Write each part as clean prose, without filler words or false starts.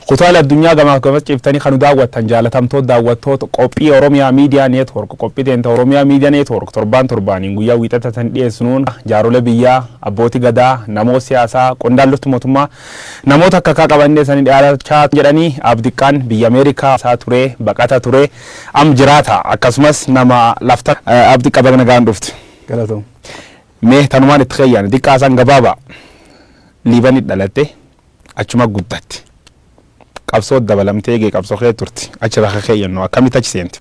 kutaalee addunyaa gamaaf gamas ciftanii kan daawwattan jaalatamtoota daawwattoota qophii Oromiyaa Miidiyaa Neetwoork qophii teenta Oromiyaa Miidiyaa Neetwoork torbaaniin guyyaa wiixata tan dhiyeessuun jaarolee biyyaa abbootii gadaa namoota siyaasaa qondaaltota mootummaa namoota akka qabannee sanii dhiyaachaa jedhanii abdiqqaan biyya Ameerikaa isaa ture baqata ture am jiraata akkasumas nama lafta abdiqqa bagna gaan dhufti galatoom mee tanumaan itti xeeyyan diqqaasan gabaaba liibanii dhalatte achuma guddatti qabsoo dabalamtee gee qabsoo kee turti achi raqa keeyyanno akkamitti achi seenti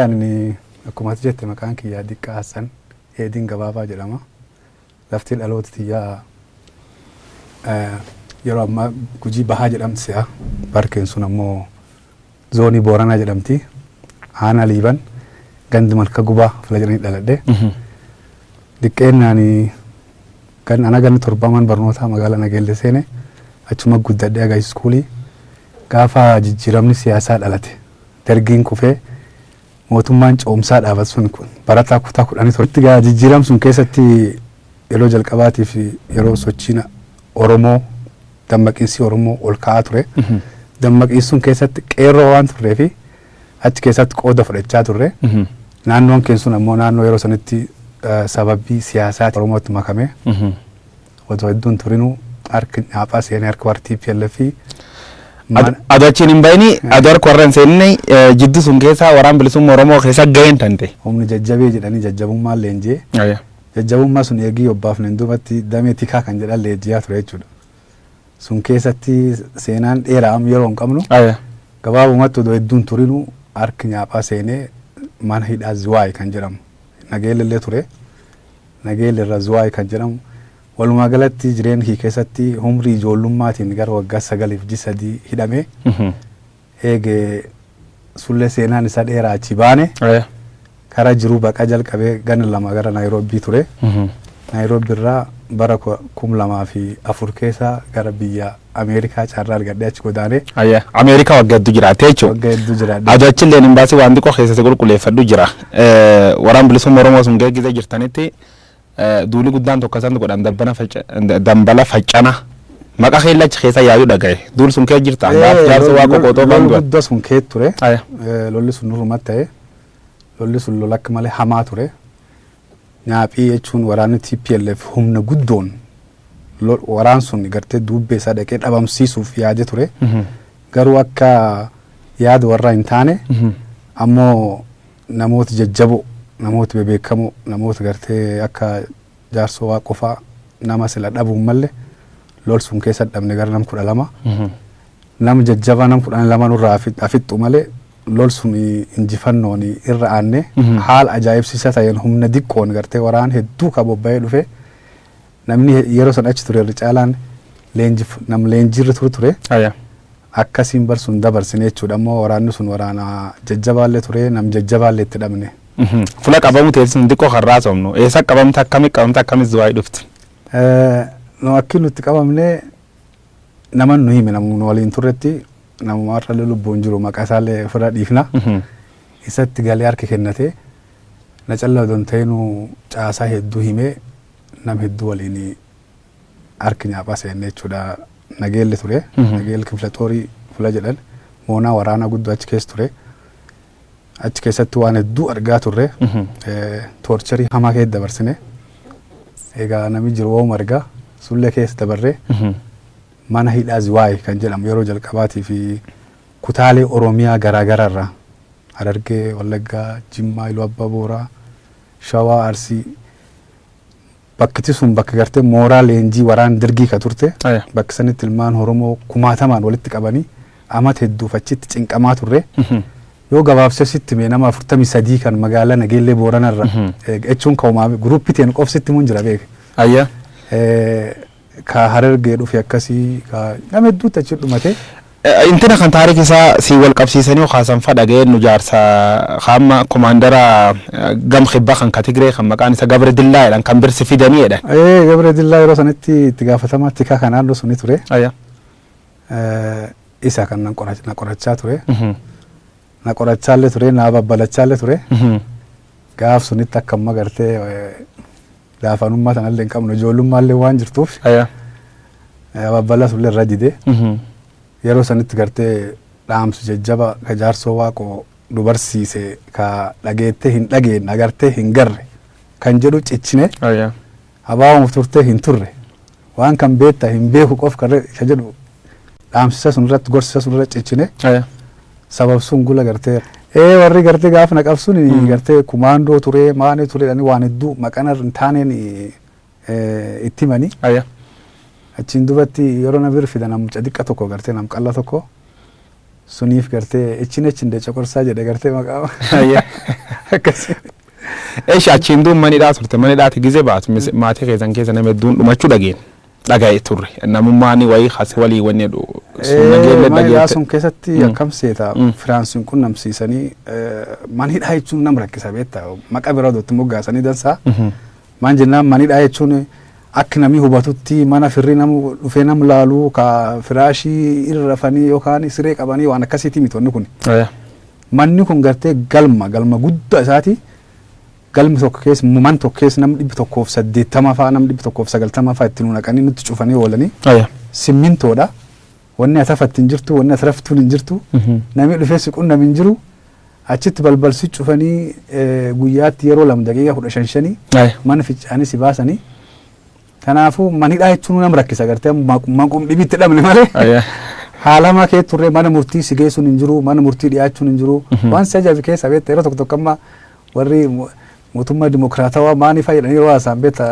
ani akkuma jette maqaan kiyyaa Diqqaa Hassan Eedin Gabaabaa jedhama lafti dhaloota tiyyaa yeroo ammaa Gujii Bahaa jedhamti si'a barkeen sun ammoo zoonii Booranaa jedhamti aanaa Liiban gandi Malka Gubaa fila jedhanii dhaladhe diqqeennaani ana ganni torbaman barnoota magaalaa Nageelle seene achuma guddadhee aga iskuulii gaafa jijjiiramni siyaasaa dhalate dargiin kufee mootummaan coomsaa dhaabatu sun kun barataa kutaa 11 gaa jijjiiram sun keessatti yeroo jalqabaatiif yeroo sochiina Oromoo dammaqiinsi Oromoo ol ka'aa ture dammaqiinsi sun keessatti qeerroo waan turree fi achi keessatti qooda fudhachaa turre naannoon keenya sun ammoo naannoo yeroo sanitti sababii siyaasaa Oromootti makame wato hedduun turinuu harka nyaaphaa seenee harka wartii PLF adochiin hin bayni ador korran seenne jiddu sun keessa waraan bilisummaa Oromoo keessa ga'een tante humni jajjabee jedhanii jajjabummaa leenjee jajjabummaa sun eegii obbaafne duubatti damee tikaa kan jedhan leenjiyaa ture jechuudha sun keessatti seenaan dheeraa yeroo hin qabnu gabaabumatti odoo hedduun turinuu harka nyaaphaa seenee mana hidhaa Zuwaay kan jedhamu Nageellee ture Nageellee irra Zuwaay kan jedhamu walumaa galatti jireenya kee keessatti umrii ijoollummaatiin gara waggaa 9 hidhame eegee sullee seenaan isaa dheeraa achi baane karaa jiruu baqa jalqabee ganna 2 gara Naayiroobii ture Naayiroobii irraa bara 2004 keessa gara biyya Ameerikaa carraa argadhee achi godaane Ameerikaa waggaa hedduu jiraate jechuudha waggaa hedduu jiraate adochillee imbaasii waan xiqqoo keessatti qulqulleeffadhu jira waraan bilisummaa Oromoo sun geeggize jirtanitti duuli guddaan tokko san godhan dambala faccana maqa keellachi keessa yaayuu dhagaye duul sun kee jirta ambaaf jaarsa waa qoqootoo kan du'a guddaa sun kee ture lolli sun nurumatti ta'e lolli sun lolakka malee hamaa ture nyaaphii jechuun waraanni TPLF humna guddoon waraan sun gartee duubbee isaa dhaqee dhabamsiisuuf yaade ture garuu akka yaada warra hin taane ammoo namoota jajjaboo namoota bebeekamoo namoota gartee akka jaarsoo waa qofaa nama sila dhabuun malle lol sun keessa dhabne gara nam 12 nam jajjabaa nam 12 nurraa afixxu malee lol sun injifannoon irra aanne haala ajaa'ibsiisaa ta'een humna diqqoon gartee waraan hedduu kabobba'ee dhufe namni yeroo san achi ture irra caalaan nam leenjirra ture akkasiin barsuun dabarsine jechuudha ammoo waraanni sun waraana jajjabaallee ture nam jajjabaallee itti dhabne fula qabamu teessin diqqoo har'aa somnu eessa qabamta akkamis Zuwaay dhufti no akki nutti qabamne naman nu hime namu waliin turretti namu marra lubbuun jiru maqaa isaallee fira dhiifna isatti galee harka kennate na callaa don ta'inu caasaa hedduu hime nam hedduu waliin harka nyaaphaa seenne jechuudha Nageelle ture Nageelle Kiflexoorii fula jedhan moonaa waraanaa guddoo achi keessa ture achi keessatti waan hedduu argaa turre toorcharii hamaa keessa dabarsine egaa namni jiru waan argaa sullee keessa dabarre mana hidhaa Zuwaay kan jedhamu yeroo jalqabaatii fi kutaalee Oromiyaa garaagaraa irraa Harargee Wallaggaa Jimmaa Iluu Abbaa Booraa Shawaa Arsii bakki sun bakka gartee mooraa leenjii waraan dirgii ka turte bakki sanitti ilmaan Oromoo 1000 walitti qabanii amata hedduuf achitti cinqamaa turre yoo gabaabsesitti mee nama 43 kan magaalaa Nageellee Booranaa irra jechuun ka'umaame guruuppii teen qofsitti mun jira beek ka Harargee dhufe akkasii ka nama hedduutti achi dhumate intina kan taarikii isaa si wal qabsiisanii haasan fadha ga'een nu jaarsa hamma komaandara gam khibba kan Tigree kan maqaan isa Gabre Dillaa jedhan kan birsi fidanii jedhan Gabre Dillaa yeroo sanitti itti gaafatamaa tikaa kan naannoo suni ture isa kan na qorachaa ture na qorachaallee ture na babbalachaallee ture gaaf sunitti akka amma gartee laafanummaa sanallee hin qabnu ijoollummallee waan jirtuuf babbala sullee irra dide yeroo sanitti gartee dhaamsa jajjaba ka jaarsoo waaqoo nu barsiise ka dhageettee hin dhageen agartee hin garre kan jedhu cichine habaawumuuf turtee hin turre waan kan beektaa hin beeku qof ka jedhu dhaamsisa sun irratti gorsisa sun irratti cichine sabab sun gula gartee warri gartee gaafa na qabsuun gartee kumaandoo ture maane ture dhani waan hedduu maqana hin taaneen itti himanii achiin dubatti yeroo na bir fida namcha xiqqa tokko gartee nam qalla tokko suniif gartee ichin de coqorsaa jedhe gartee maqaa akkasii. Achiin duun manidhaa turte manidhaati gizee baatu maatii keessan keessa nama hedduun dhumachuu dhaga'e turre namummaan wayii hase walii wanni jedhu manidhaa sun keessatti akkam seeta Firaansiin kun namsiisanii manidhaa jechuun nam rakkisa beektaa maqa bira dootti moggaasanii dansaa maan jennaan manidhaa jechuun akka namni hubatutti mana firri namu dhufee nam laaluu ka firaashii irra rafanii yookaan siree qabanii waan akkasiiti mitonni kun manni kun gartee galma guddaa isaati galmi tokko keessa man tokko keessa nam 180 faa nam 190 faa itti naqanii nutti cufanii oolanii simmintoodha wanni atafattiin jirtu wanni ataraftuun hin jirtu namni dhufee siquun nam hin jiru achitti balbalsi cufanii guyyaatti yeroo 2 daqiiqaa 15 mana ficcaanii si baasanii kanaafuu manidhaa jechuun nam rakkisa gartee maqum dhibitti dhabne malee haalama kee turre mana murtii si geessuun hin jiru mana murtii dhiyaachuun hin jiru waan si ajaa'ibu keessa beektaa yeroo tokko amma warri mootummaa dimokiraatawaa maanii fayyadanii yeroo haasaan beektaa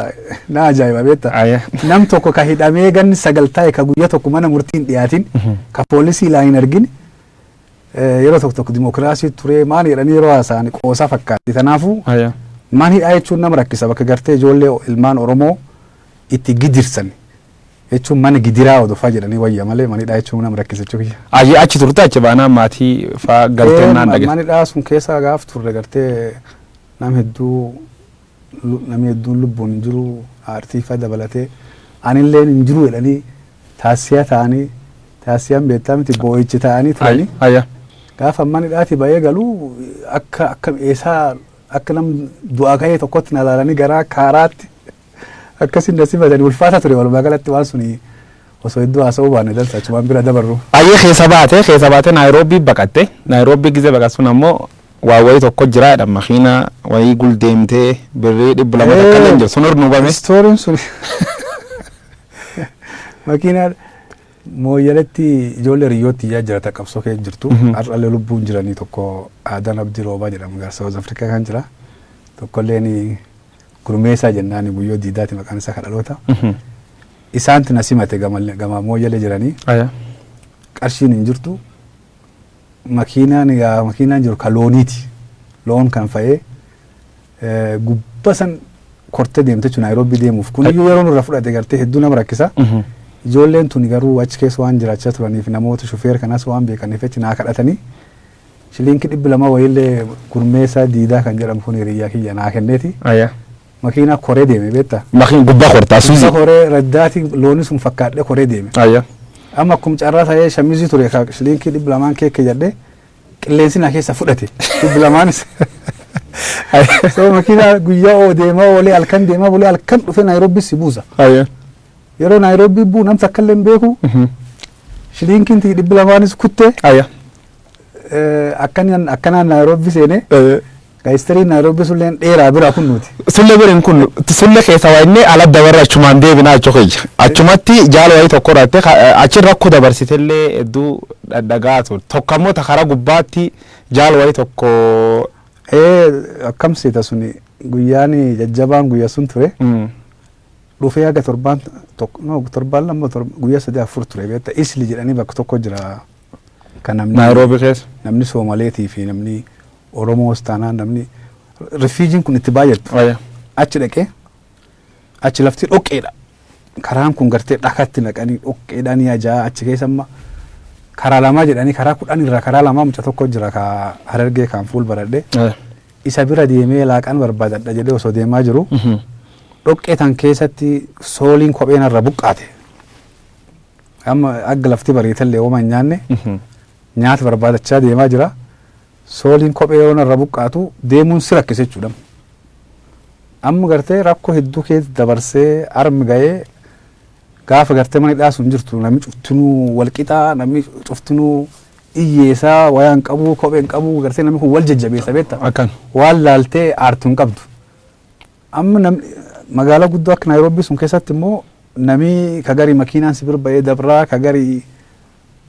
na ajaa'iba beektaa nam tokko ka hidhamee ganni 9 ta'e ka guyyaa tokko mana murtiin dhiyaatin ka poolisii ilaa hin argin yeroo tokko dimokiraasii ture maanii jedhanii yeroo haasaan qoosaa fakkaatti kanaafuu manidhaa jechuun nam rakkisa bakka gartee ijoollee ilmaan Oromoo itti gidirsan jechuun mana gidiraa odofaa jedhanii wayya malee manidhaa jechuun nama rakkisa jechuudha. Achi turte achi baanaa maatii faa galtee naan dhage. Manidhaa sun keessa gaaf turre gartee namni hedduun lubbuun hin jiru aartii faa dabalatee anillee hin jiru jedhanii taasisaa ta'anii taasisaan beektaa miti boo'ichi ta'anii turanii. Gaafa manidhaati ba'ee galuu akka eessaa akka nam du'aa ka'ee tokkotti na ilaalanii garaa kaaraatti. Akkasin nasifatanii ulfaata ture walumaa galatti waan suni osoo hedduu haasa'uu baanne dansa achumaan bira dabarru. Keessa baate Naayiroobii baqatte Naayiroobii gizee baqatsuun ammoo waa wayii tokko jira jedha makiina wayii guldeemtee birrii 200 takka illee jiru sun nu bame. Istooriin sun makiina mooyyaletti ijoollee riyyootti iyyaa jirata qabsoo kee jirtu har'allee lubbuun jiranii tokko Aadaan Abdii Roobaa jedhamu gaar Saawuz Afrikaa kan jira tokkolleen gurmeessaa jennaani guyyoo diidaati maqaan isaa kadhaloota isaanti na simate gama mooyyalee jiranii qarshiin hin jirtu makiinaan jiru ka looniiti loon kan fa'ee gubba san kortee deemte jechuun Naayiroobii deemuuf kuniyyuu yeroo nurra fudhate gartee hedduu nama rakkisa ijoolleen tuni garuu achi keessa waan jiraachaa turaniif namoota shufeer kanaas waan beekaniif achi naa kadhatanii shiliinki 200 wayiillee gurmeessaa diidaa kan jedhamu kun hiriyyaa kiyya naa kenneeti. Makiina koree deeme beektaa. Makiina gubbaa kortaa suuzi. Gubbaa koree raddaati looni sun fakkaadhee koree deeme. Amma akkuma carraa ta'ee shamizii ture shiliinkii 200 keekke jedhee qilleensi na keessa fudhate 200. So makiina guyyaa deemaa oolee halkan deemaa oolee halkan dhufee Naayiroobii si buusa. Yeroo Naayiroobii buu namni akka illee beeku shiliinkiin 200 kuttee. Akkanaan Naayiroobii seenee. Gaayistariin Naayiroobii sulleen dheeraa bira kun nuti. Sulle birin kun sulle keessa waa inni ala dabarra achumaan deebinaa achokayya. Achumatti jaala wayii tokko irratti achi rakkoo dabarsitellee hedduu dhadhagaa ture. Tokko ammoo karaa gubbaatti jaala wayii tokko. Akkam seeta suni guyyaan jajjabaan guyyaa sun ture. Dhufee haga torbaan lama guyyaa 3-4 ture beektaa isli jedhanii bakka tokko jira. Kan namni Naayiroobii keessa. Namni Soomaleetii fi namni Oromoos taanaan namni rifiijiin kun itti baay'atu achi dhaqee achi lafti dhoqqeedha karaan kun gartee dhakatti naqanii dhoqqeedhaan ajaa achi keessa amma karaa lamaa jedhanii karaa 10 irraa karaa lamaa mucaa tokko jira ka Harargee kan fuul baradhee isa bira deemee laaqaan barbaadadha jedhee osoo deemaa jiru dhoqqee tan keessatti sooliin kopheen irra buqqaate amma akka lafti bareetallee hooma hin nyaanne nyaata barbaadachaa deemaa jira. Sooliin kophee yeroo irra buqqaatu deemuun si rakkisa jechuudha. Amma gartee rakkoo hedduu keessa dabarsee armi ga'ee gaafa gartee mana hidhaa sun jirtu namni cuftinuu wal qixaa namni cuftinuu iyyeesaa wayaan qabu kopheen qabu gartee namni kun wal jajjabeessa beekta akkan waan laaltee aartuun qabdu amma namni magaalaa guddoo akka Naayiroobii sun keessatti immoo namni kagarii makiinaan sibir ba'ee dabraa kagarii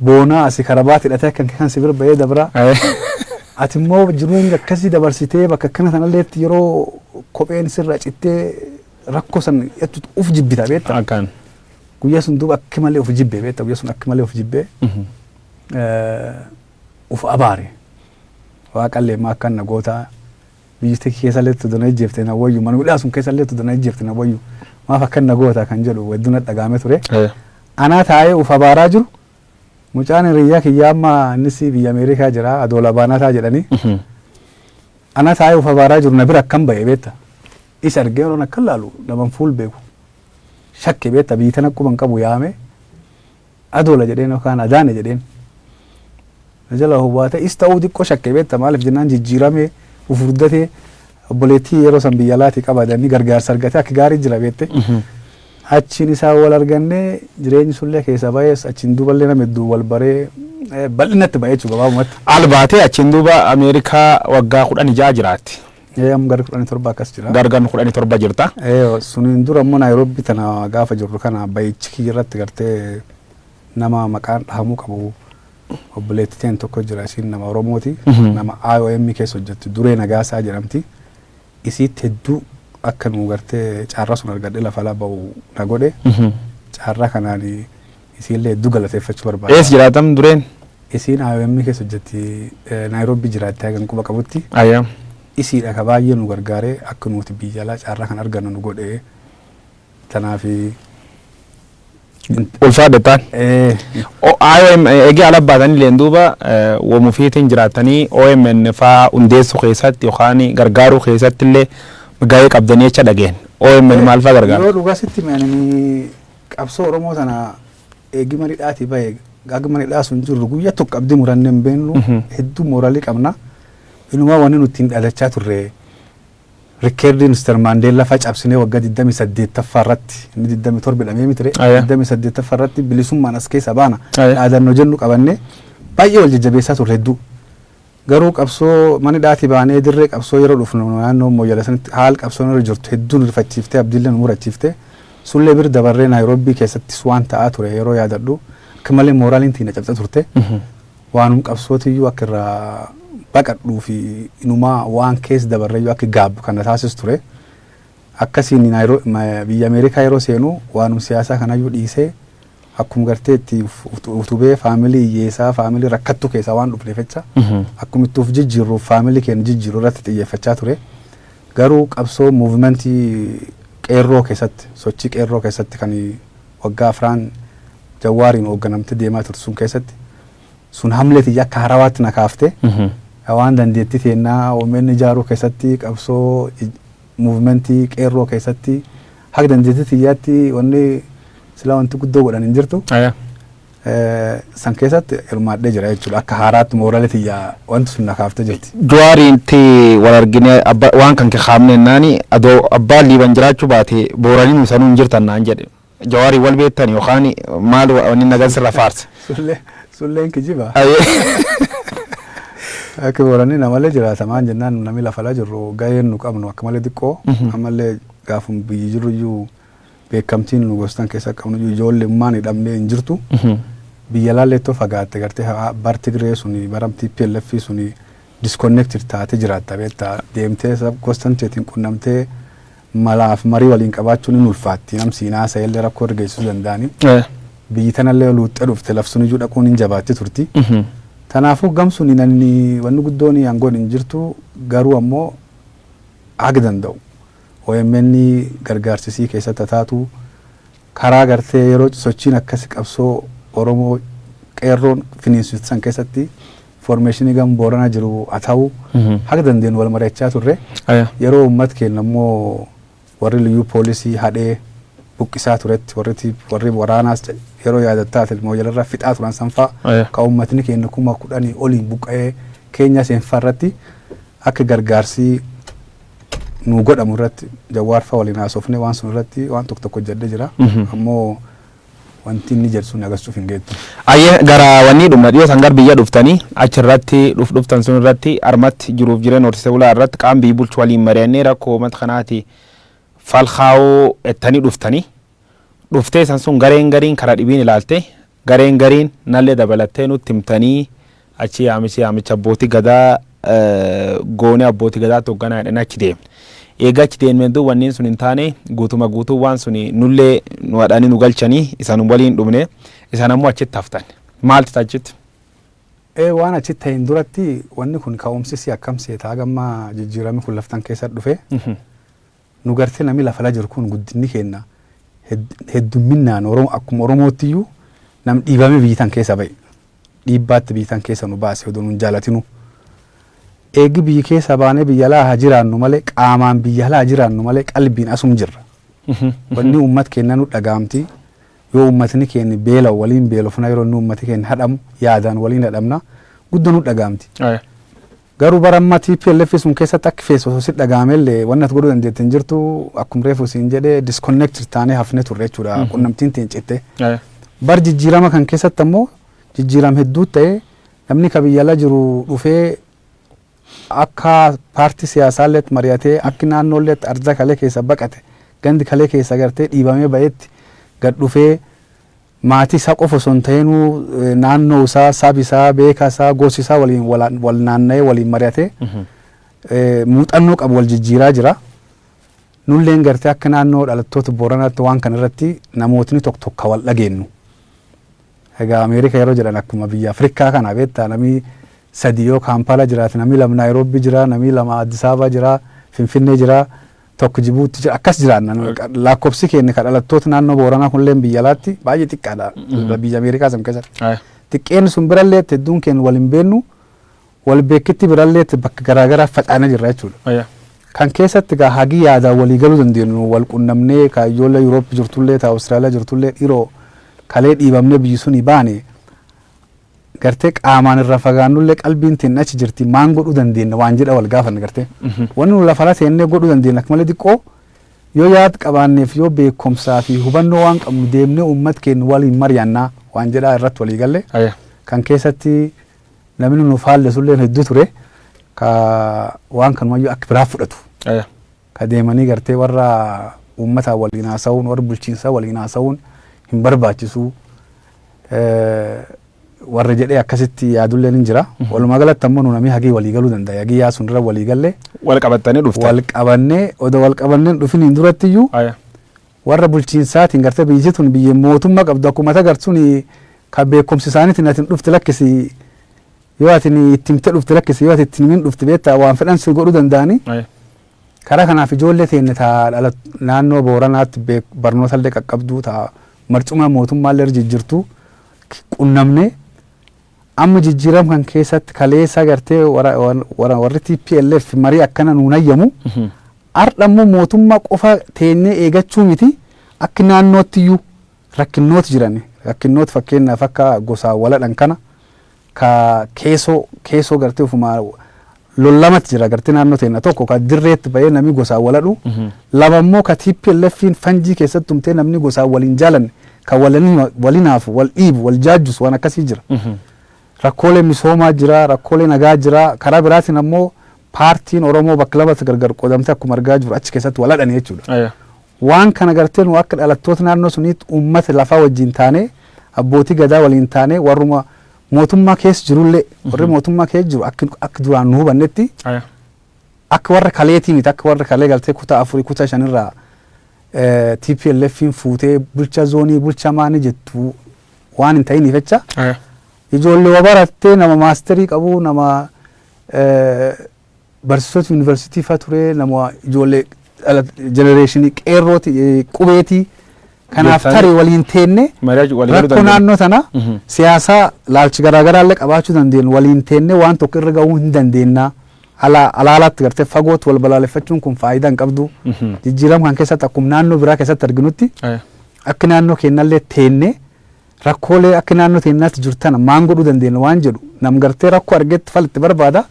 boonaa asii karabaati hidhatee akkan kan sibir ba'ee dabraa ati immoo jiruun akkasii dabarsitee bakka akkana sanalleetti yeroo kopheen sirra cittee rakkoo san jettu uf jibbita beekta akkan guyyaa sun duuba akka malee uf jibbee beekta guyyaa sun akka malee uf jibbee uf abaare waaqallee maa akkan nagootaa biyyatti keessa leettu dana ijjeefte na wayyu mana hidhaa sun keessa leettu dana ijjeefte na wayyu maaf akkan nagoota kan jedhu wedduna dhagaame ture anaa taa'ee uf abaaraa jiru mucaan hiriyyaa kiyyaa amma innis biyya Ameerikaa jira adoola baanataa jedhanii anaa taa'ee uf abaaraa jiru na bira akkam ba'e beekta isa argee yeroon akkan laalu naman fuul beeku shakke beekta biyyi tana quban qabu yaame adoola jedheen yookaan adaane jedheen jala hubaate is ta'uu xiqqoo shakke beekta maaliif jennaan jijjiiramee ufurdatee obboleettii yeroo san biyya alaatii qabatanii gargaarsa argate akka gaarii jira beekte achiin isaa wal argannee jireenyi sullee keessa ba'ees achiin duuballee nama hedduu wal baree bal'inatti ba'ee jechuudha gabaabumatti. Albaatee achiin duuba Ameerikaa waggaa 16 jiraatti. Amma gara 17 akkas jira. Gargar 17 jirta. Suniin dura immoo Naayiroobii tana gaafa jirru kana bayichi kiyyarratti gartee nama maqaan dhahamuu qabu. Obboleettiin tokko jira isiin nama Oromooti nama IOM keessa hojjettu Duree Nagaasaa jedhamti isiitti hedduu akka nu gartee caarraa sun argadhe lafa laa ba'u na godhe caarraa kanaan isiillee hedduu galateeffachuu barbaada. Ees jiraatam Dureen? Isiin IOM keessa hojjetti Naayiroobii jiraatti hagan quba qabutti ayyaa isiidha ka baay'ee nu gargaaree akka nuti biyya alaa caarraa kan argannu nu godhe tanaafi ulfaadhetaan IOM eegee ala baatanii leen duuba wamufiitiin jiraatanii OMN faa hundeessu keessatti yookaan gargaaruu keessatti illee gahee qabdanii jecha dhageen OMN maal faa gargaara? Yeroo dhugaasitti meeshaalee qabsoo Oromoo tana eegi manidhaatii ba'e gaagi manidhaa sun jirru guyyaa tokko qabdii murannee hin beeknu hedduu mooraalii qabna inumaa wanni nuti hin dhalachaa turre Rikeerdi Mr. Mandela fa cabsine waggaa 28ffaa irratti inni 27 dhamee mitire 28ffaa irratti bilisummaan as keessa baana dhaadannoo jennu qabanne baay'ee wal jajjabeessaa turre hedduu garuu qabsoo manidhaatii baanee dirree qabsoo yeroo dhufnu naannoo Moyyala sanitti haal qabsoon irra jirtu hedduu nu rifachiiftee abdiillee nu murachiiftee sullee bir dabarree Naayiroobii keessattis waan ta'aa ture yeroo yaadadhu akka malee mooraaliin tiina cabsa turte waanum qabsootiyyuu akka irraa baqadhuu fi inumaa waan keessa dabarreeyyuu akka gaabbu kana taasisu ture akkasiin biyya Ameerikaa yeroo seenu waanum siyaasaa kanayyuu dhiisee akkuma gartee itti utubee faamilii hiyyeessaa faamilii rakkattu keessaa waan dhufneeffacha akkuma itti uf jijjiirruuf faamilii keenya jijjiiruu irratti xiyyeeffachaa ture garuu qabsoo muuvimentii qeerroo keessatti sochii qeerroo keessatti kan waggaa afraan Jawaariin hoogganamte deemaa turte sun keessatti sun hamleetii akka harawaatti na kaafte waan dandeetti teennaa OMN ijaaruu keessatti qabsoo muuvimentii qeerroo keessatti haga dandeetti xiyyaatti wanni silaa wanti guddoo godhan hin jirtu san keessatti hirmaadhee jira jechuudha akka haaraatti mooraalee xiyyaa wanti sun na kaaftee jirti. Jawaariitti wal argine waan kan kaa'amne naani adoo abbaan liiban jiraachuu baate booranii nu sanuu hin jirtan naan jedhe Jawaarii wal beektan yookaan maal wanni nagan sirra faarse. Sulleen kijiba. Akka booranii namallee jiraatamaan jennaan namni lafa laa jirru gaheen nu qabnu akka malee xiqqoo ammallee gaafum biyyi jirruyyuu beekamtiin nu gostan keessa qabnu ijoolleummaan hidhamnee hin jirtu biyya laalleettoo fagaatte gartee barti giree suni baramtii PLF suni disconnected taate jiraatta beektaa deemtee gostan teetiin qunnamtee malaaf marii waliin qabaachuun hin ulfaatti namsiinaa sa'ellee rakkoo argeessisuu danda'anii biyyi tanallee luuxxee dhufte lafsun iyyuu dhaquun hin jabaatti turti. Tanaafuu gamsuun namni wanni guddoon aangoon hin jirtu garuu ammoo haga danda'u OMN gargaarsisii keessatti taatu karaa gartee yeroo sochiin akkas qabsoo Oromoo qeerroon finiinsisan keessatti formeeshinii gam Booranaa jiru ata'u haga dandeenyu wal mari'achaa turre yeroo uummat keenya ammoo warri liyyuu poolisii hadhee buqqisaa turetti warri waraanaas yeroo yaadataa Mooyyalarraa fixaa turan sanfaa ka uummatni keenya 10,000 oliin buqqa'ee keenya seenfarratti akka gargaarsi nu godhamu irratti Jawaar fa'aa waliin haasofne waan sun irratti waan tokko hojjedhee jira ammoo wanti inni jedhu sun agarsiisuuf hin geettu. Ayyee gara wanni dhumna dhiyoo san gar biyya dhuftanii achirratti dhuftan sun irratti armatti jiruuf jireenya horsiisee bulaa irratti qaama biyyi bulchu waliin mari'annee rakkoo uummata kanaati falkaa'oo ettanii dhuftee san sun gariin karaa dhibiin ilaalte gariin nallee dabalattee nutti himtanii achi yaamicha abbootii gadaa goone abbootii gadaa hoogganaa jedhan achi deemne. Egaa achi deemnee wanniin sun hin taane guutuu waan sun nullee nu hadhanii nu galchanii isaan waliin dhumne isaan ammoo achitti haftan. Maaltu achitti? Waan achitti ta'in duratti wanni kun ka'umsi akkam seetaa gamma jijjiirame kun laftan keessa dhufe. Nu gartee namni lafa jiru kun guddinni kenna heddumminaan akkuma Oromootiyyuu nam dhiibame biyyitan keessa ba'e. Dhiibbaatti biyyitan keessa nu baase oduu nun jaalatinu. Eegi biyyi keessa baanee biyya alaa haa jiraannu malee qaamaan biyya alaa jiraannu malee qalbiin asum jirra. Wanni uummata keenya nu dhagaamti yoo uummatni keenya beela waliin beelofna yeroo inni uummati keenya hadhamu yaadaan waliin hadhamna guddoo nu dhagaamti. Garuu barammaa TPLF sun keessatti akka feesoo si dhagaamellee wanni ati godhuu dandeettii hin jirtu akkuma reefu siin jedhee disconnect taanee hafne turre jechuudha qunnamtiin tiin citte. Bar jijjiirama kan keessatti ammoo jijjiirama hedduu ta'e namni ka biyya alaa jiru dhufee akka paartii siyaasaallee mari'atee akka naannoollee arza kalee keessa baqate gandi kalee keessa gartee dhiibamee ba'etti gad dhufee maatii isaa qofa osoo hin ta'inuu naannoo isaa sabi isaa beekaa isaa gosi isaa waliin wal naanna'ee waliin mari'atee muuxannoo qabu wal jijjiiraa jira. Nulleen gartee akka naannoo dhalattoota Booranaatti waan kana irratti namootni tokko wal dhageenyu. Egaa Ameerika yeroo jedhan akkuma biyya Afrikaa kana beektaa namni sadi yoo Kaampala jiraate namni lama Naayiroobii jira namni lama Addis Ababaa jira Finfinnee jira tokko Jibuuti jira akkas jiraanna lakkoofsi keenya ka dhalattoota naannoo Booranaa kunilleen biyya alaatti baay'ee xiqqaadha biyya Ameerikaa san keessatti. Xiqqeen sun birallee hedduun keenya wal hin beennu wal beekitti birallee bakka garaagaraa facaanee jirra jechuudha. Kan keessatti gaa hagi yaadaan walii galuu dandeenyu wal qunnamnee ka ijoollee Yuuroop jirtullee ta Awustiraaliyaa jirtullee dhiiroo kalee dhiibamnee biyyi suni baane gartee qaamaan irra fagaannullee qalbiin tiin achi jirti maan godhuu dandeenya waan jedha wal gaafanne gartee wanni nu lafa teennee godhuu dandeenya akka malee xiqqoo yoo yaad qabaanneef yoo beekumsaa fi hubannoo waan qabnu deemnee uummata keenya waliin mari'annaa waan jedhaa irratti walii galle kan keessatti namni nu faallesullee hedduu ture ka waan kanumayyuu akka biraa fudhatu ka deemanii gartee warra uummataa waliin haasa'uun warra bulchiinsaa waliin haasa'uun hin barbaachisu warra jedhee akkasitti yaadulleen hin jira. Walumaa galatti ammoo nu namni hagii walii galuu danda'a. Hagii yaasun dura walii galle. Wal qabattanii dhuftan. Wal qabannee odoo wal qabanneen dhufin hin durattiyyuu warra bulchiinsaatiin gartee biyyi tun biyya mootummaa qabdu akkuma agartuun ka beekumsi isaaniitiin atin dhufti lakkisi yoo atin ittimte dhufti lakkisi yoo atin ittiin dhufti beektaa waan fedhan si godhuu danda'anii. Karaa kanaaf ijoollee teenne taa naannoo Booranaatti barnootaallee qaqqabduu taa marcuma mootummaallee jijjiirtuu qunnamnee amma jijjiiram kan keessatti kaleessa gartee warri TPLF marii akkana nuun hayyamu ardhammoo mootummaa qofa teennee eegachuu miti akka naannootti iyyuu rakkinnooti jiran rakkinnooti fakkeenyaaf akka gosaa waladhan kana ka keessoo gartee ofumaa lollamatti jira gartee naannoo teenna tokko ka dirreetti bahee namni gosaa waladhu lamammoo ka TPLFin fanjii keessatti tumtee namni gosaa waliin jaalanne ka walinaafu wal dhiibu wal jaajjus waan akkasii jira. Rakkoolee misoomaa jira rakkoolee nagaa jira karaa biraatiin ammoo paartiin Oromoo bakka lamatti gargar qoodamtee akkuma argaa jiru achi keessatti waladhan jechuudha. Waan kana gartee nu akka dhalattoota naannoo suniitti uummata lafaa wajjin taanee abbootii gadaa waliin taanee warruma mootummaa keessa jirullee warri mootummaa keessa jiru akka duraan nu hubannetti akka warra kaleetii miti akka warra kalee galtee kutaa 4 kutaa 5 irraa TPLFin fuutee bulcha zoonii bulcha maanii jettu waan hin ta'iniif jecha ijoollee barattee nama maasterii qabu nama barsiisota yuunivarsiitii fa'aa ture nama ijoollee jenereeshinii qeerrooti qubeetii kanaaf tarii waliin teenne rakkoo naannoo tana siyaasaa laalchi garaagaraallee qabaachuu dandeenyu waliin teenne waan tokko irra gahuu hin dandeenya alaalaatti gartee fagootti wal balaaleffachuun kun faayidaa hin qabdu jijjiirama kan keessatti akkuma naannoo biraa keessatti arginutti akka naannoo keenyallee teenne rakkoolee akka naannoo teenyaatti jirtan maan godhuu dandeenya waan jedhu nam gartee rakkoo argetti falatti barbaada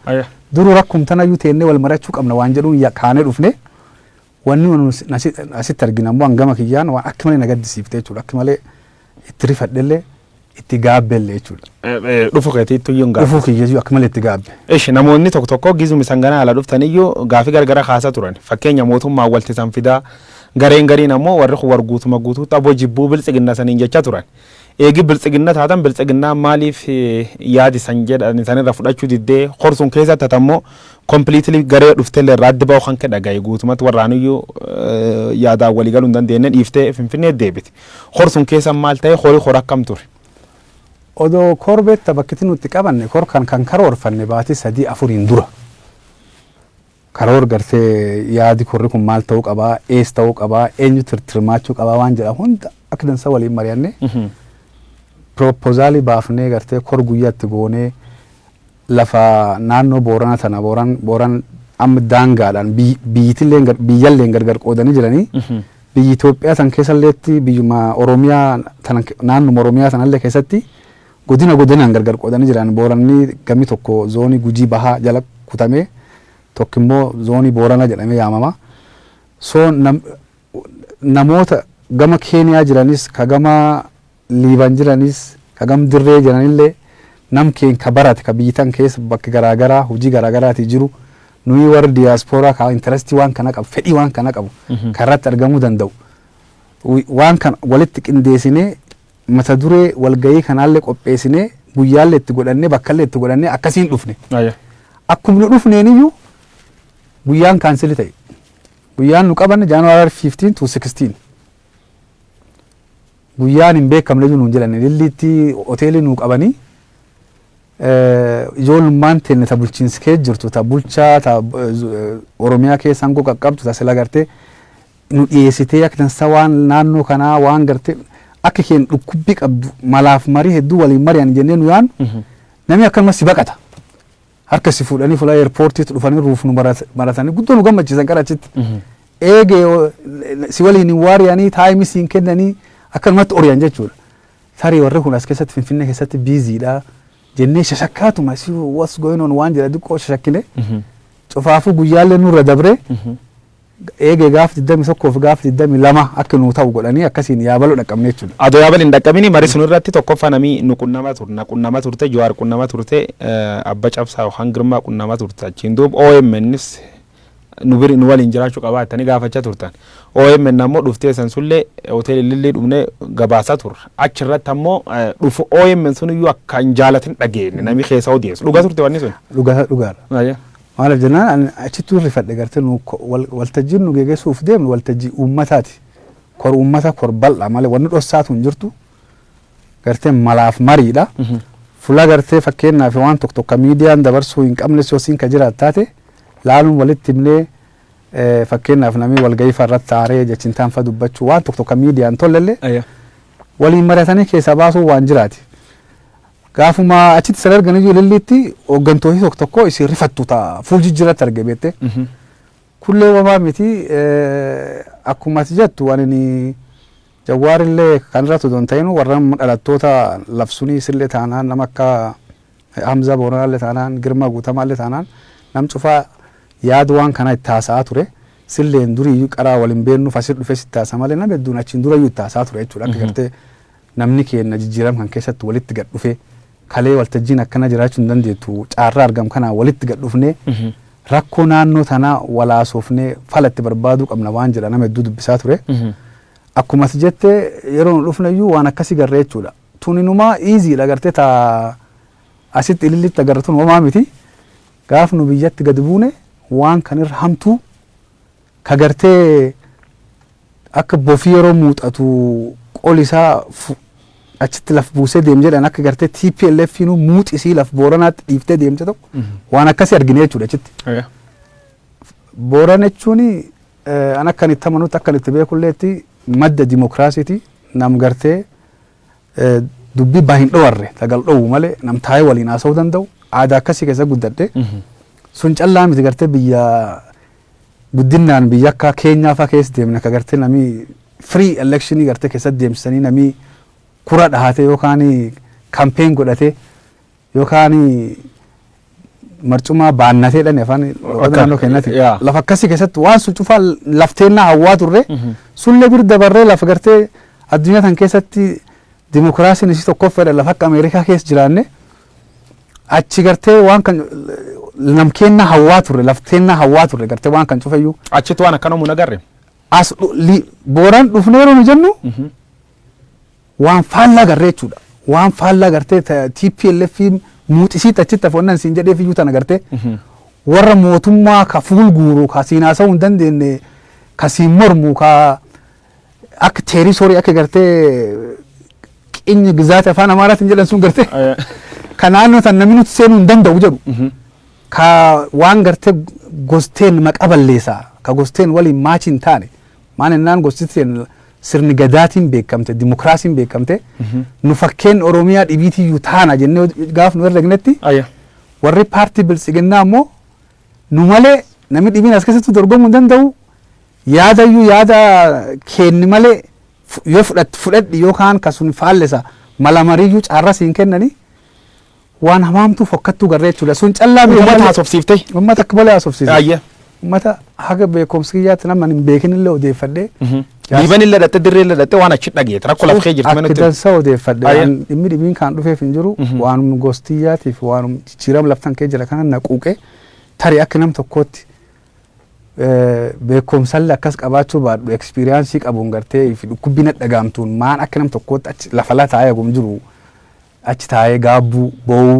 duruu rakkum tanayyuu teennee wal marachuu qabna waan jedhuun kaanee dhufne wanni asitti argina ammoo hangama kiyyaan waan akka malee na gaddisiifte jechuudha akka malee itti rifadhellee itti gaabbellee jechuudha. Dhufu keetiitu iyyuu Dhufuu kiyya akka malee itti gaabbe. Ishi namoonni tokko tokko gizumi sanganaa ala dhuftaniyyuu gaafii gargara kaasaa turan. Fakkeenya mootummaa waltisan fidaa gareen ammoo warri warguutuma guutuutti aboo jibbuu biltsiginna saniin jecha turan. Eegi biltsiginna taatan biltsiginnaa maaliif yaadi san jedhan sanirra fudhachuu diddee horsuun keessatti tatammoo completely garee dhufteellee irraa adda bahu kan kedhagaye guutumatti warraanuyyuu yaadaan walii galuu hin dandeenye dhiiftee Finfinnee deebiti. Horsuun keessa maal ta'e horii hora akkam ture? Odoo korbeetta bakki nuti qabanne kan karoorfanne baatii 3-4 dura. Karoor gartee yaadi korri kun maal ta'uu qabaa, ees ta'uu qabaa, eenyu tirtirmaachuu qabaa waan jedha hunda akka dansa waliin mari'anne. Proposaalii baafnee gartee kor guyyaatti goonee lafa naannoo Boorana tana Booran amma daangaadhaan biyyalleen gargar qoodanii jiranii. Biyyi Itoophiyaa san keessalleetti biyyuma Oromiyaa tana naannoo Oromiyaa sanallee keessatti godinaan gargar qoodanii jiran. Booranni gammi tokko zoonii Gujii Bahaa jala kutamee tokko immoo zoonii Boorana jedhamee yaamama. So namoota gama Keeniyaa jiranis ka gama Liiban jiranis ka gama Dirree jiranillee nam keen ka barate ka biyyitan keessa bakka garaagaraa hojii garaagaraati jiru. Nuyi warra diiyaaspooraa ka intarestii waan kana qabu fedhii waan kana qabu karratti argamuu danda'u. Waan kana walitti qindeessinee mata duree walgayii kanaallee qopheessinee guyyaallee itti godhannee bakkallee itti godhannee akkasiin dhufne. Akkuma nu dhufneeniyyuu guyyaan kaansili ta'e. Guyyaan nu qabanne January 15 to 16. Guyyaan hin beekamne nuun jedhanne lilliitti hoteelii nu qabanii ijoollummaan teenne ta bulchiinsi kee jirtu ta bulchaa ta Oromiyaa keessa hangoo qaqqabdu ta sila gartee nu dhiyeessitee akka tansa waan naannoo kanaa waan gartee akka keen dhukkubbii qabdu malaaf marii hedduu waliin mari'an jennee nu yaannu namni akkanuma si baqata. Harka si fuudhanii fuula eerpoortiitti dhufanii ruuf nu maratanii guddoo nu gammachiisan qarachitti. Eegee si waliin waari'anii taayimii siin kennanii akkanumatti oriyan jechuudha. Tarii warri kun as keessatti Finfinnee keessatti biiziidha. Jennee shashakkaatuma si what's going on waan jedha xiqqoo shashakkine cufaafuu guyyaallee nurra dabre eegee gaaf 21 fi gaaf 22 akka nu ta'u godhanii akkasiin yaabaloo dhaqqabne jechuudha. Adoo yaabal hin dhaqqabini marii sun irratti tokkoffaa namii nu qunnama turte Jawaar qunnama turte Abba Cabsaa yookaan Girmaa qunnama turte achiin duuba OMNs nu waliin jiraachuu qabaattanii gaafachaa turtan. OMN ammoo dhuftee san sullee hoteelii Lillii dhufnee gabaasaa turre. Achirratti ammoo dhufu OMN sun iyyuu akka hin jaalatin dhageenye namni keessa odeessu. Dhugaa turte wanni sun? Dhugaadha. Maaliif jennaan achitti rifadhe gartee nu waltajjiin nu geessuuf deemnu waltajjii uummataati. Kor uummata kor bal'aa malee wanni dhossaatu hin jirtu. Gartee malaaf mariidha. Fuula gartee fakkeenyaaf waan tokko miidiyaan dabarsuu hin qabnes yoo siin ka jiraat taate laaluun walitti himnee fakkeenyaaf namni walgayii farratti taaree jechin taanfa dubbachuu waan tokko miidiyaan tollellee waliin mari'atanii keessaa baasuu waan jiraati. Gaafuma achitti san arganiyyuu lilliitti hooggantoonni tokko isin rifattu ta'a fuul jijjiirratti arge beette. Kullee wamaa miti akkuma ati jettu waan inni Jawaarillee kanirratti odoo hin ta'in warra dhalattoota labsunii sillee taanaan nama akka Hamza Booranaallee taanaan Girmaa Guutamaallee taanaan nam cufaa yaadu waan kana itti haasa'aa ture silleen durii qaraa waliin beennu fasir dhufee sitti haasa'aa malee nama hedduun achiin dura itti haasa'aa ture jechuudha. Akka gartee namni keenya jijjiiram kan keessatti walitti gad dhufee kalee waltajjiin akkana jiraachuu hin dandeettu caarraa argam kanaa walitti gad dhufnee rakkoo naannoo tanaa walaasoofnee falatti barbaaduu qabna waan jedha nama hedduu dubbisaa ture. Akkuma ati jettee yeroo nu dhufneyyuu waan akkasii garree jechuudha. Tuninumaa iiziidha gartee taa asitti ilillitti agartuun homaa miti. Gaaf nu biyyatti gadi buune waan kanirra hamtuu ka gartee akka bofii yeroo muuxatu qolisaa achitti laf buusee deem jedhan akka gartee TPLF nu muuxisii laf Booranaatti dhiiftee deemte tokko waan akkasii argine jechuudha achitti. Boorana jechuun an akkan itti amanutti akkan itti beekulleetti madda dimokiraasiiti nam gartee dubbii baa hin dhowarre tagal dhowu malee nam taa'ee waliin haasa'uu danda'u aadaa akkasii keessa guddadhe. Sun callaa miti gartee biyya guddinaan biyya akka Keenyaa fa'aa keessa deemne akka gartee namni free electionii gartee keessatti deemsisanii namni kura dhahatee yookaan kampeen godhatee yookaan marcumaa baannatee dhan afaan naannoo keenyatti lafa akkasii keessatti waan sun cufaa lafteennaa hawwaa turre sullee bir dabarree lafa gartee addunyaa tan keessatti dimokiraasiin isii tokkoof fedha lafa akka Ameerikaa keessa jiraanne achi gartee waan kan namkeenna hawwaa turre lafteenna hawwaa turre gartee waan kan cufayyuu. Achitti waan akkana mun agarre. As booraan dhufnee yeroo nu jennu waan faallaa garree jechuudha. Waan faallaa gartee TPLF muuxisiitti achitti afoonnan siin jedheef iyyuu tana gartee warra mootummaa ka fuul guuru ka siin haasa'uu hin dandeenye ka siin mormu ka akka teerisorii akka gartee qinyi gizaati afaan amaaraatiin jedhan sun gartee ka naannoo san namni nuti seenuu hin danda'u jedhu ka waan gartee gosteen maqa balleessaa ka gosteen waliin maachi hin taane maan ennaan gosteen sirni gadaatiin beekamte dimokiraasiin beekamte nu fakkeen Oromiyaa dhibiitiyyuu taana jennee gaaf nu herregnetti warri paartii biltsiginnaa ammoo nu malee namni dhibiin as keessatti dorgomuu hin danda'u yaadayyuu yaada kenni malee yoo fudhadhi yookaan kasun faallesa mala mariyyuu caarra siin kennani waan hamaamtuu fokkattuu garree jechuudha sun callaa uummata haasofsiiftee uummata akka malee haasofsiise uummata haga beekumsi kiyyaatti nama hin beekin illee odeeffadhee dhiiban illee dhatte dirree illee dhatte waan achi dhageet rakkoo lafee jirti akka dansa odeeffadhe dhimmi dhibiin kan dhufeef hin jiru waanum gostiyyaatiif waanum jijjiirama laftan kee jira kana naquuqe tarii akka nam tokkootti beekumsallee akkas qabaachuu baadhu ekspiriyaansii qabuun gartee fi dhukkubbiina dhagaamtuun maan akka nam tokkootti achi lafa la taa'ee gum jiru achi taa'ee gaabbuu boo'uu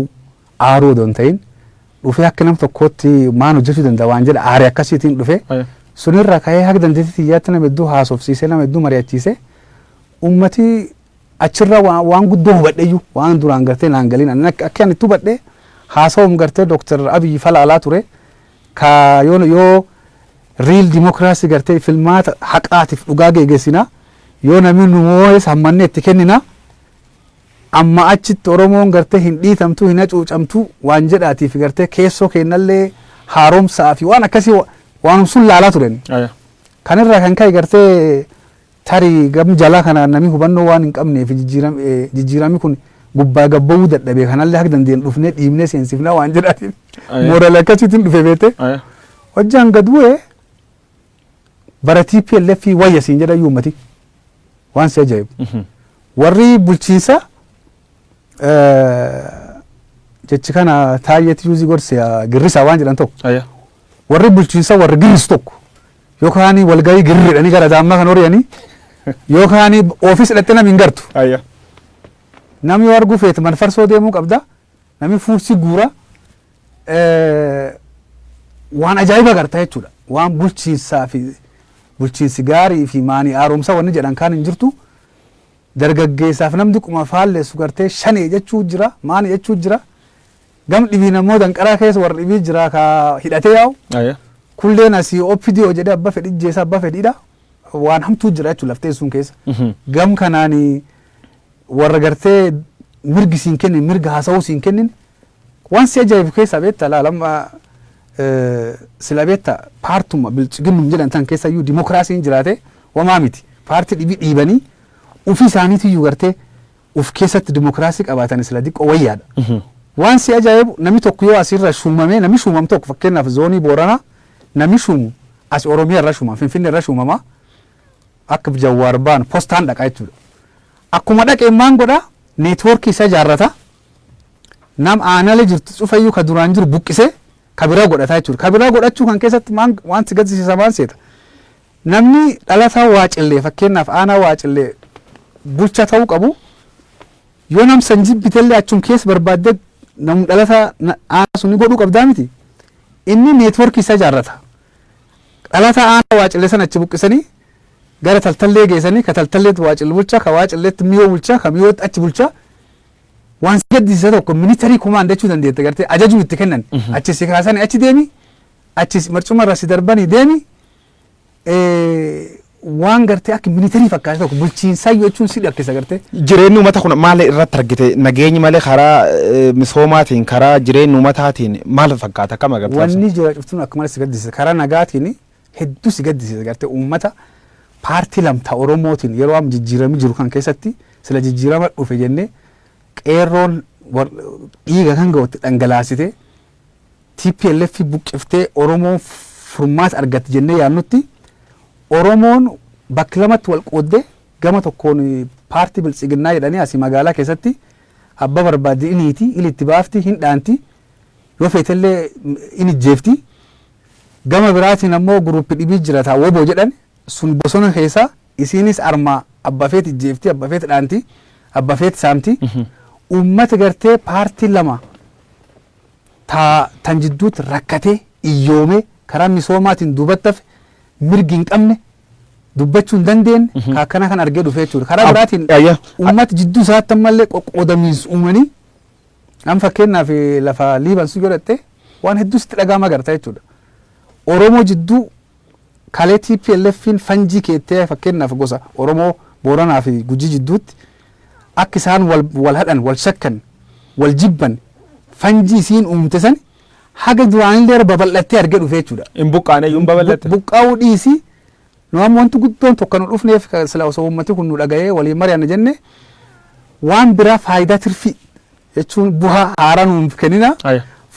aaruu odoo hin ta'in dhufee akka nam tokkootti maan hojjechuu danda'a waan jedha aaree akkasiitiin dhufee sunirraa ka'ee haga dandeettii xiyyaatti nama hedduu haasofsiisee nama hedduu mari'achiisee ummati achirraa waan guddoo hubadheeyyuu waan duraan gartee naan galiin akka ani itti hubadhee haasawum gartee Dr. Abiy falaalaa ture ka yoo riil dimokiraasii gartee filmaata haqaatiif dhugaa geeggeessinaa yoo namni nu moo'ee sammannee itti kennina amma achitti Oromoon gartee hin dhiitamtu hin hacuucamtu waan jedhaatiif gartee keessoo kennallee haaromsaa fi waan akkasii waan sun laalaa turen. Kanirraa kan ka'e gartee tarii gam jalaa kanaan namni hubannoo waan hin qabneef jijjiiramni kun gubbaa gabbawuu dadhabee kanallee haga dandeenye dhufnee dhiibnee seensifnaa waan jedhaatiin mooral akkasiitiin dhufe beete hojjaan gad bu'ee bara TPLF wayya siin jedha uummati waan si ajaa'ibu warri bulchiinsa jechi kana taayyeetti yuuzii gorse girrisaa waan jedhan tokko warri bulchiinsa warri girris tokko yookaan walgahii girridhanii gara daammaa kan horiyanii yookaan oofis hidhattee namni hin gartu. Namni yoo arguu feete manfarsoo deemuu qabda namni fuursii guura waan ajaa'iba gartaa jechuudha waan bulchiinsaa fi bulchiinsi gaarii fi maanii haaromsa wanni jedhan kaan hin jirtu dargaggeessaaf namni quma faalleessu gartee shanee jechuu jira maanii jechuu jira gam dhibii namoo danqaraa keessa warra dhibii jira ka hidhatee yaa'u kulleen asii OPDO jedhee abba fedhi jeessa abba fedhiidha waan hamtuu jira jechuudha laftee sun keessa gam kanaanii warra gartee mirgi siin kennin mirga haasa'uu siin kennin waan si ajaa'ibu keessa beetta laalamma sila beetta paartuma bilchiginnum jedhan tan keessa iyyuu dimokiraasiin jiraate wamaa miti paartii dhibii dhiibanii ufii isaaniitiyyuu gartee uf keessatti dimokiraasii qabaatan sila diqqoo wayyaadha. Waan si ajaa'ibu namni tokko yoo asirra shuumamee namni shuumam tokko fakkeenyaaf zoonii Booranaa namni shuumu as Oromiyaa irra shuumama Finfinnee irra shuumama akka Jawaar baan postaan dhaqa jechuudha. Akkuma dhaqee maan godha neetwoorkii isa ijaarrata nam aanaalee jirtu cufayyuu ka duraan jiru buqqisee ka biraa godhata jechuudha. Ka biraa godhachuu kan keessatti wanti gaddisiisa maan seeta namni dhalataa Waacillee fakkeenyaaf aanaa Waacillee bulcha ta'uu qabu yoo nam san jibbitellee achum keessa barbaadde nam dhalataa aanaa sun godhuu qabdaa miti inni neetwoorkii isa ijaarrata dhalataa aanaa Waacillee sana achi buqqisanii gara taltallee geessanii ka taltalleetti Waacillee bulcha ka Waacilleetti miyoo bulcha ka miyootti achi bulcha waan si gaddisiisa tokko militarii kumaand jechuu dandeette gartee ajajuu itti kennan achi si kaasanii achi deemi achi marcuma irra si darbanii deemi waan gartee akka militarii fakkaate tokko bulchiinsaayyuu jechuun si dhakkisa gartee. Jireenyi uummata kun maal irratti argite nageenyi malee karaa misoomaatiin karaa jireenyi uummataatiin maal fakkaata akkam agarsiisa. Wanni jira cuftuun akkuma si gaddisiisa karaa nagaatiin hedduu si gaddisiisa gartee uummata paartii lamtaa Oromootiin yeroo amma jijjiiramni jiru kan keessatti sila jijjiirama dhufe jennee qeerroon dhiiga kan ga'utti dhangalaasite TPLF buqqiftee Oromoon furmaata argatte jennee yaannutti Oromoon bakki lamatti wal qooddee gama tokkoon paartii biltsiginnaa jedhanii asii magaalaa keessatti abba barbaadde iniiti ilitti baafti hin dhaanti yoo feetellee inni jeefti gama biraatiin ammoo guruupi dhibii jira taa woboo jedhan sun bosona keessa isiinis armaa abba feeti jeefti abba feeti dhaanti abba feeti saamti uummata gartee paartii lama tan jidduutti rakkatee iyyoomee karaa misoomaatiin duubattafe mirgi hin qabne dubbachuu hin dandeenye akkana kan argee dhufee jechuudha. Karaa biraatiin uummata jidduu isaatti ammallee qoqqoodamiinsa uumanii an fakkeenyaaf lafa liibansu godhatte waan hedduus itti dhaga'ama agarta jechuudha. Oromoo jidduu kalee TPLF'n fanjii keettee fakkeenyaaf gosa Oromoo Booranaa fi Gujii jidduutti akka isaan wal hadhan wal shakkan wal jibban fanjii isiin uumte san haga duraanillee babal'attee argee dhufee jechuudha. In buqqaane iyyuu babal'atte. Buqqaa'uu dhiisii nu amma wanti guddoon tokko nu dhufneef sila osoo uummati kun nu dhaga'ee waliin mari'anna jenne waan biraa faayidaa tirfii jechuun bu'aa haaraa nuuf kennina.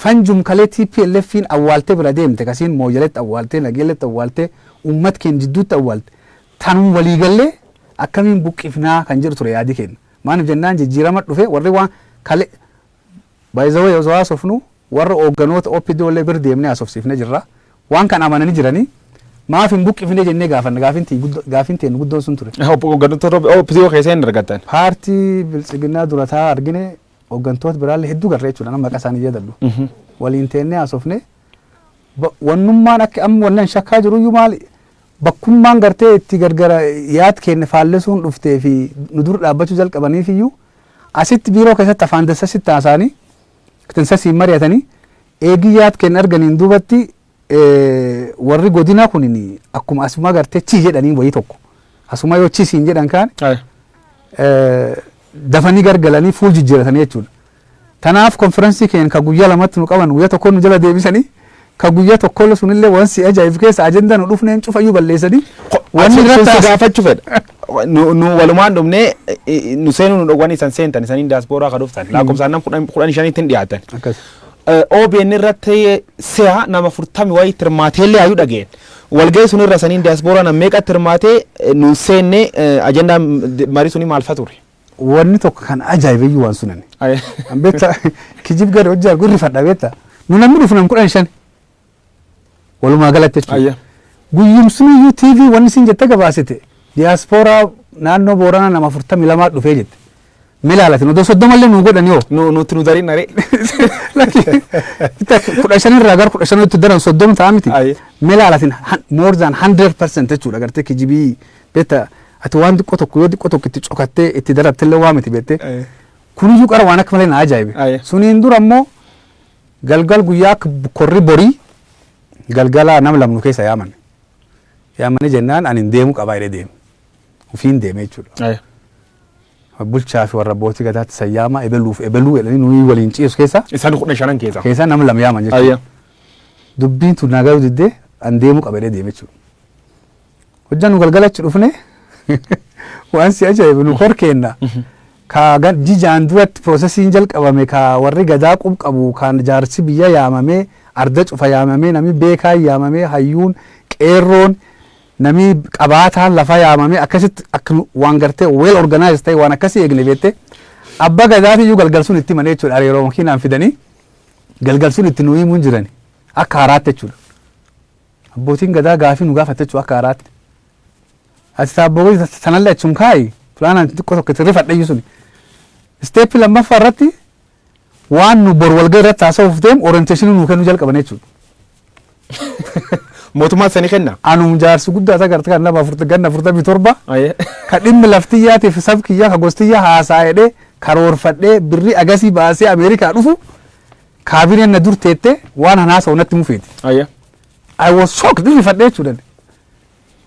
Fanjum kalee TPLF'n awwaaltee bira deemte kasiin mooyyaletti awwaaltee nageelletti awwaaltee uummat keenya jidduutti awwaalte tanum waliigallee akkamiin buqqifnaa kan jedhu ture yaadi kenna. Maaliif jennaan jijjiirama dhufe warri waan kalee baay'izawee yoo haasofnu warra hoogganoota OPDO illee bira deemnee haasofsiifnee jirra. Waan kan amananii jiranii maaf hin buqqifnee jennee gaafanna gaafin teen guddoon sun ture. Hooggantoota OPDO keessa hin argattan. Paartii biltsiginnaa durataa argine hooggantoota biraallee hedduu garree jechuudha nama maqaa isaanii jedhamu. Waliin teennee haasofne wannummaan akka amma wannan shakkaa jiru iyyuu maali bakkummaan gartee itti gargara yaad kenne faallessuun dhuftee fi nu dur dhaabbachuu jalqabaniif iyyuu asitti biiroo keessatti afaan dassasitti haasaanii tinsasiin mari'atanii eegii yaad kenne arganiin duubatti warri godina kunin akkuma asuma gartee chii jedhanii wayii tokko asuma yoo chisiin jedhan kaan dafanii gargalanii fuul jijjiiratanii jechuudha. Tanaaf konfiraansii keenya ka guyyaa lamatti nu qaban guyyaa tokko nu jala deebisanii ka guyyaa tokko sunillee wansi ajaa'ib keessa ajendaa nu dhufneen cufayyuu balleessanii wanni irratti gaafachuu fedha. Nu walumaan dhumnee nu seenuu nu dhowwanii san seentan isaniin daaspooraa ka dhuftan lakkoofsaan nam 15 dhiyaatan. OBN irratti si'a nama 40 wayii tirmaateellee ayuu dhageen. Walga'ii sun irra saniin daaspooraa nam meeqa tirmaatee nu seenne ajendaa marii sunii maal fa'a ture? Wanni tokko kan ajaa'ibayyuu waan sunani. Beektaa kijib gadi hojjaa gurri fadha beektaa. Nu namni dhufu nam 15 walumaa galatti jechuudha. Guyyum suniyyuu TV wanni siin jette gabaasite diyaaspooraa naannoo Booranaa nama 42 dhufee jette. Milaalati nu 30 illee nu godhani yoo. Nuti nu darin nare. Lakki 15 irraa gara 15 itti daran 30 ta'a miti. Milaalatin more than 100% jechuudha gartee kijibii beektaa. Ati waan xiqqoo tokko yoo xiqqoo tokko itti cokattee itti darabtillee waa miti beektee kuniyyuu qara waan akka malee na ajaa'ibe. Suniin dura ammoo galgal guyyaa akka korri borii galgala nama lamnu keessa yaaman. Yaamanii jennaan ani deemuu qabaa jedhee deemu. Ufiin deeme jechuudha. Bulchaa fi warra abbootii gadaatti sayyaama ebeluuf ebeluu jedhanii nuyi waliin ciisu keessa. Isaan 15 keessa. Keessa nama lama yaaman jechuudha. Dubbiin tun nagaa diddee ani deemuu qaba jedhee deeme jechuudha. Hojjaan nu galgalachi dhufne waan si ajaa'ibu nu korkeenna ka jijaan duratti piroosesiin jalqabame ka warri gadaa qabu kan jaarsi biyya yaamamee arda cufa yaamamee nami beekaa yaamamee hayyuun qeerroon nami qabaataan lafa yaamamee akkasitti akka waan gartee well organized ta'e waan akkasii eegne beette abba gadaatiyyuu galgalsuun itti manee jechuudha hariiroo makiinaan fidanii galgalsuun itti nu himuun jirani akka haaraatti jechuudha. Abbootiin gadaa gaafii nu gaafate jechuudha akka haaraatti. Ati taabboonni sanallee achum kaayi filaanaan xiqqoo tokko itti rifadhe sun isteeppi lammaffaa irratti waan nu bor walga'ii irratti haasa'uuf deemu orienteeshinii nuu kennuu jalqaban jechuudha. Mootummaa sanii kenna. Anum jaarsi guddaa isa garte kan nama 47 ka dhimmi laftiyyaatiif sabkiyyaa ka gostiyyaa haasaa jedhee karoorfadhee birrii agasii baasee Ameerikaa dhufu kaabineen na dur teettee waan hanaasa'u natti mufeeti. I was shocked rifadhee jechuudha.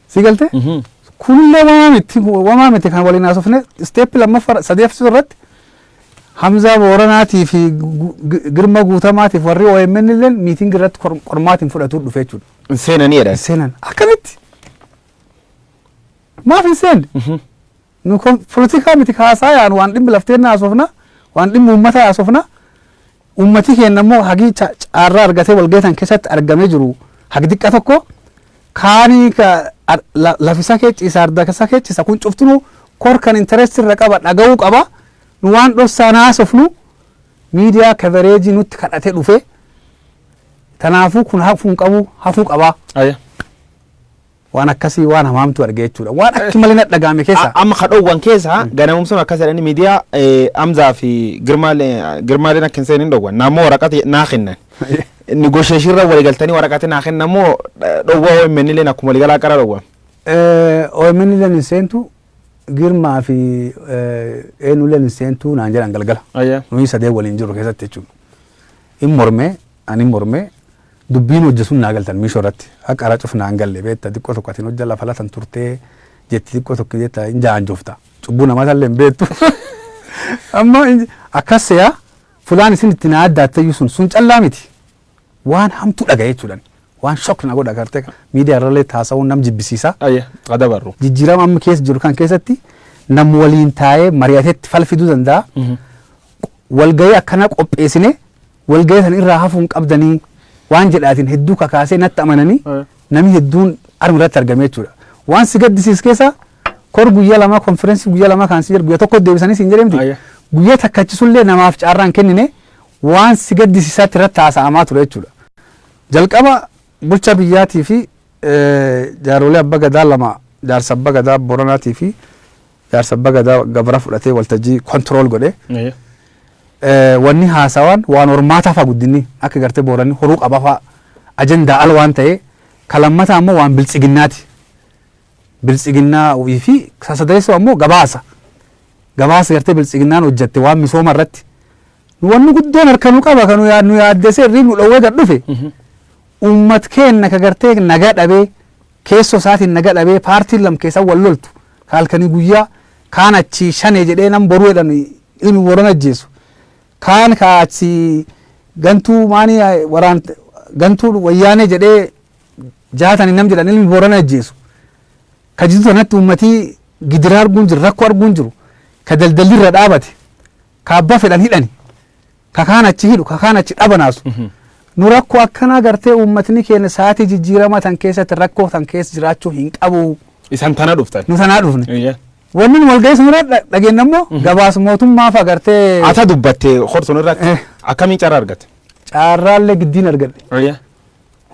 Si galte? Kullee wamaa miti kan waliin haasofne isteeppi lammaffaa sadeeffisuu irratti Hamzaa Booranaatii fi Girma Guutamaatiif warri OMN illee miitingi irratti qormaatiin fudhatuu dhufe jechuudha. Seenanii jedhan. Seenan akkamitti? Maaf hin seenne? Nu poolitikaa miti haasaa yaanu waan dhimmi lafteenna haasofna waan dhimmi uummata haasofna uummati keenya immoo hagii caarraa argatee walgeetan keessatti argamee jiru hagi xiqqa tokko kaanii lafisa keechisa arda keessa keechisa kun cuftunu korkan interest irra qaba dhaga'uu qaba nu waan dhossaa naasofnu miidiyaa coverage nutti kadhatee dhufe tanaafuu kun hafuu qaba waan akkasii waan hamaamtu arge jechuudha waan akki malee dhagaame keessa amma kadhoowwan keessa ganamumsun akkas jedhani miidiyaa Amzaa fi Girmaaleen akka hin seenin dhowwan naammoo waraqata naa kennan negotiation irra waliigaltanii waraqata naa kennan moo dhowwaa OMN illeen akkuma waliigalaa qara dhowwan OMN illeen hin seentu Girmaa fi eenyu illeen hin seentu naan jedhan galgala nuyi sadee waliin jiru keessatti jechuudha in mormee ani mormee dubbiin hojjetuun naa galtan miishoo irratti akka ara cufnaan galle beetta xiqqoo tokko atiin hojja lafa latan turtee jetti xiqqoo tokko jetta hin jaanjofta cubbuu namaa tallee hin beektu amma akkas se'a fulaan isin itti na addaatteyyuu sun callaa miti waan hamtu dhagaye jechuudhaan waan shok na godha gartee miidiyaa irrallee taasa'uun nam jibbisiisa qadabarru jijjiirama amma keessa jiru kan keessatti nam waliin taa'ee mari'ateetti falfiduu danda'a walgahii akkana qopheessine walgahii san irraa hafuun qabdanii waan jedhaatiin hedduu kakaasee natti amananii namni hedduun arma irratti argame jechuudha waan si gaddisiis keessa kor guyyaa lama konferensii guyyaa lama kan si jedhu guyyaa tokko deebisanii siin jedhamti guyyaa takkachisullee namaaf caarraan kennine waan si gaddisiisaatti irratti haasa'amaa ture jechuudha jalqaba bulcha biyyaatii fi jaarolee abbaa gadaa lama jaarsa abbaa gadaa Boranaatii fi jaarsa abbaa gadaa Gabra fudhatee waltajjii kontirool godhe wanni haasawaan waan hormaataa faa guddinni akka gartee Booranni horuu qaba faa ajandaa al waan ta'e kalammata ammoo waan biltsiginnaati biltsiginnaa fi sasadeessoo ammoo gabaasa gartee biltsiginnaan hojjette waan misooma irratti wanni guddoon harkanuu qaba kan nu yaaddesee irrii nu dhowwee gad dhufe ummat keenna ka gartee nagaa dhabee keessoo isaatiin nagaa dhabee paartiin lam keessa wal loltu kaalkanii guyyaa kaan achi shanee jedhee nam boruu jedhan ilmi Boorana ajjeesu kaan kaachi gantuu maanii waraan gantuu wayyaanee jedhee jaatani nam jedhan ilmi Boorana ajjeesu ka jitu sanatti ummatii gidiraa arguun jiru rakkoo arguun jiru ka daldalli irra dhaabate ka abbaa fedhan hidhani ka kaan achi hidhu ka kaan achi dhabanaasu nu rakkoo akkanaa gartee ummatni keenya sa'aatii jijjiirama tan keessatti rakkoo tan keessa jiraachuu hin qabu isan tana dhuftan nu tanaa dhufne wanni nu walgahii sun irra dhageenna immoo gabaas mootummaa fa gartee ata dubbatte horton irratti akkamiin carraa argatte carraallee giddiin argadhe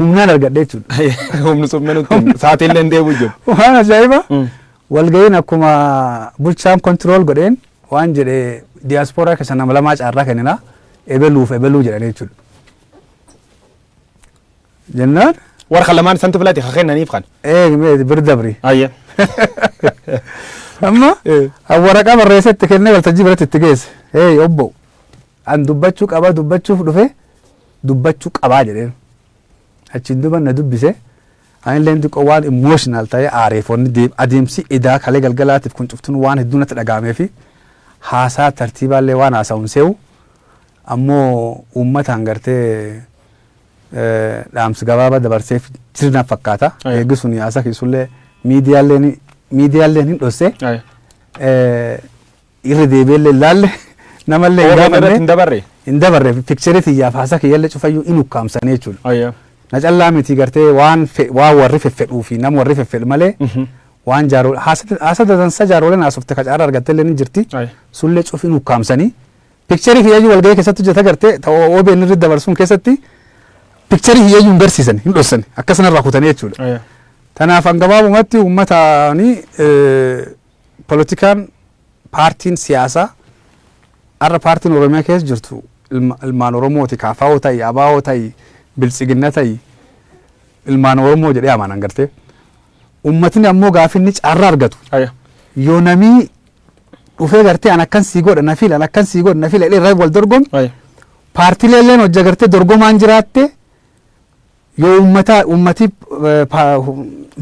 humnaan argadhe jechuudha humni sumne nutti sa'aatiillee deebi'u jiru waan ajaa'iba walgahiin akkuma bulchaan kontirool godheen waan jedhe diyaaspooraa keessa nama lamaa carraa kennina ebeluu jedhanii jechuudha jennaan warqa lamaan isantu filate haa kennaniif kan birdabri amma waraqaa barreessatti kennee waltajjii biratti itti geesse obbo an dubbachuu dhufe dubbachuu qabaa jedheen achiin duban na dubbise anillee xiqqoo waan emotional ta'ee aareefonni adeemsi idaa kalee galgalaatiif kun cuftuun waan hedduu natti dhagaamee fi haasaa tartiibaallee waan haasa'uun se'u ammoo uummataan gartee dhaamsi gabaabaa dabarseef jirna fakkaata eeggisuun haasa keessullee miidiyaaleen hin dhosse irra deebi'ellee ilaalle namallee hin dabarre pikcherii xiyyaaf haasa kiyyaallee cufayyuu in ukkaamsanii jechuudha. Na callaa miti gartee waan warri feffedhuu fi nama warri feffedhu malee waan jaaroo haasa dadansa jaarooleen haasofte kacaara argatteillee ni jirti sullee cufin ukkaamsanii pikcherii kiyyayyuu walgahii keessatti hojjeta gartee OBN irratti dabarsuun keessatti pikcherii kiyyayyuu hin garsiisan hin dhossan akkasuma kutanii jechuudha. Tanaaf gabaabumatti uummataanii politikaan paartiin siyaasaa har'a paartiin Oromiyaa keessa jirtu ilmaan Oromooti KFO ta'ii ABO ta'ii biltsiginna ta'ii ilmaan Oromoo jedhee amanan gartee uummatni ammoo gaafinni carraa argatu yoo namii dhufee gartee an akkan sii godha na fila akkan sii godha na fila irra wal dorgomu paartiileen hojja gartee dorgomaan jiraatte yoo uummati